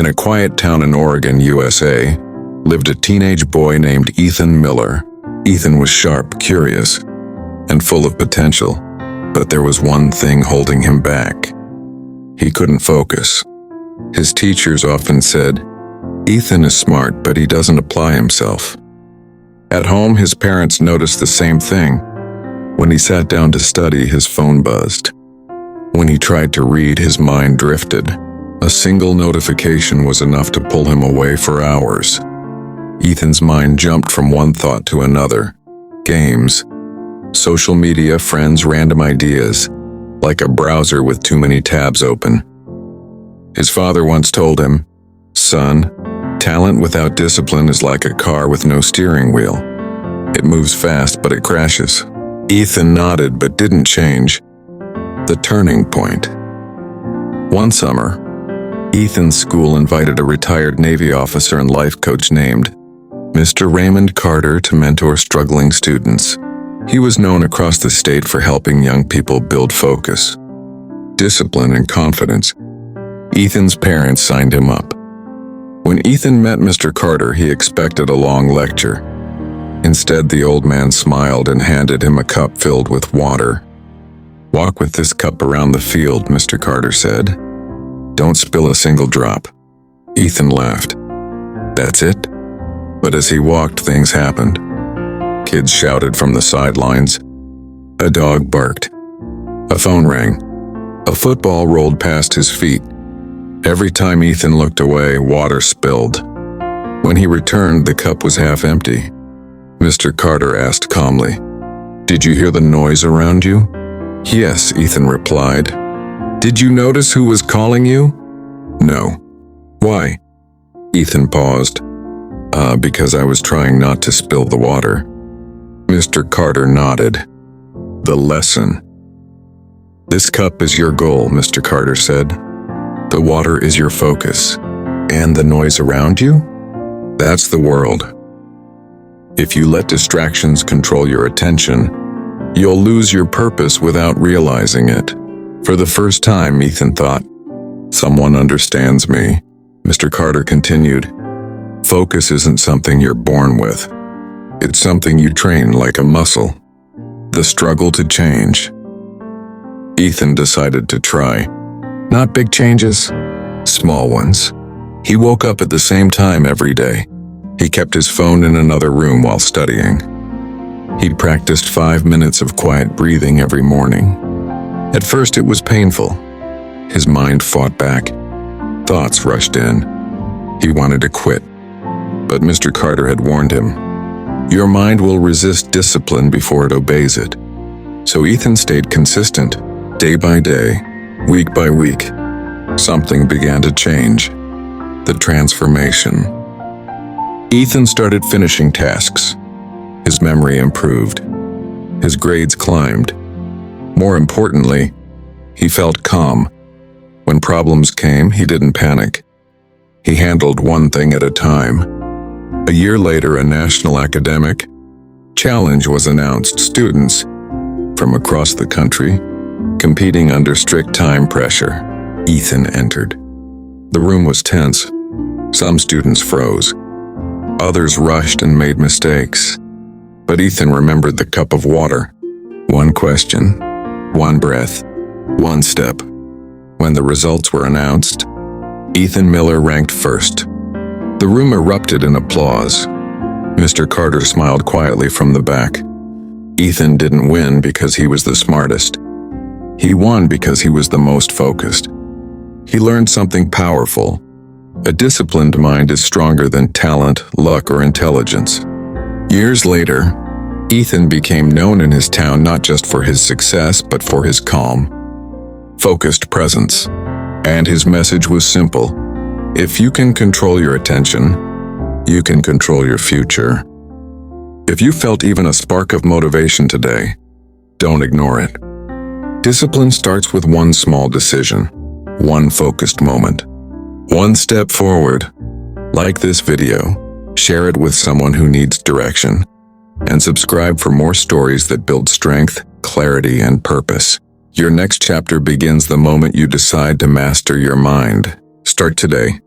In a quiet town in Oregon, USA, lived a teenage boy named Ethan Miller. Ethan was sharp, curious, and full of potential, but there was one thing holding him back. He couldn't focus. His teachers often said, "Ethan is smart, but he doesn't apply himself." At home, his parents noticed the same thing. When he sat down to study, his phone buzzed. When he tried to read, his mind drifted. A single notification was enough to pull him away for hours. Ethan's mind jumped from one thought to another. Games, social media, friends, random ideas, like a browser with too many tabs open. His father once told him, "Son, talent without discipline is like a car with no steering wheel. It moves fast, but it crashes." Ethan nodded but didn't change. The turning point. One summer, Ethan's school invited a retired Navy officer and life coach named Mr. Raymond Carter to mentor struggling students. He was known across the state for helping young people build focus, discipline, and confidence. Ethan's parents signed him up. When Ethan met Mr. Carter, he expected a long lecture. Instead, the old man smiled and handed him a cup filled with water. "Walk with this cup around the field," Mr. Carter said. "Don't spill a single drop." Ethan laughed. "That's it?" But as he walked, things happened. Kids shouted from the sidelines. A dog barked. A phone rang. A football rolled past his feet. Every time Ethan looked away, water spilled. When he returned, the cup was half empty. Mr. Carter asked calmly, "Did you hear the noise around you?" "Yes," Ethan replied. "Did you notice who was calling you?" "No." "Why?" Ethan paused. Because I was trying not to spill the water." Mr. Carter nodded. The lesson. "This cup is your goal," Mr. Carter said. "The water is your focus. And the noise around you? That's the world. If you let distractions control your attention, you'll lose your purpose without realizing it." For the first time, Ethan thought, "Someone understands me." Mr. Carter continued, "Focus isn't something you're born with. It's something you train like a muscle. The struggle to change." Ethan decided to try. Not big changes, small ones. He woke up at the same time every day. He kept his phone in another room while studying. He practiced 5 minutes of quiet breathing every morning. At first it was painful. His mind fought back. Thoughts rushed in. He wanted to quit. But Mr. Carter had warned him, "Your mind will resist discipline before it obeys it." So Ethan stayed consistent, day by day, week by week. Something began to change. The transformation. Ethan started finishing tasks. His memory improved. His grades climbed. More importantly, he felt calm. When problems came, he didn't panic. He handled one thing at a time. A year later, a national academic challenge was announced. Students from across the country competing under strict time pressure. Ethan entered. The room was tense. Some students froze. Others rushed and made mistakes. But Ethan remembered the cup of water. One question, one breath, one step. When the results were announced, Ethan Miller ranked first. The room erupted in applause. Mr. Carter smiled quietly from the back. Ethan didn't win because he was the smartest. He won because he was the most focused. He learned something powerful. A disciplined mind is stronger than talent, luck, or intelligence. Years later, Ethan became known in his town not just for his success, but for his calm, focused presence. And his message was simple. If you can control your attention, you can control your future. If you felt even a spark of motivation today, don't ignore it. Discipline starts with one small decision, one focused moment, one step forward. Like this video, share it with someone who needs direction, and subscribe for more stories that build strength, clarity, and purpose. Your next chapter begins the moment you decide to master your mind. Start today.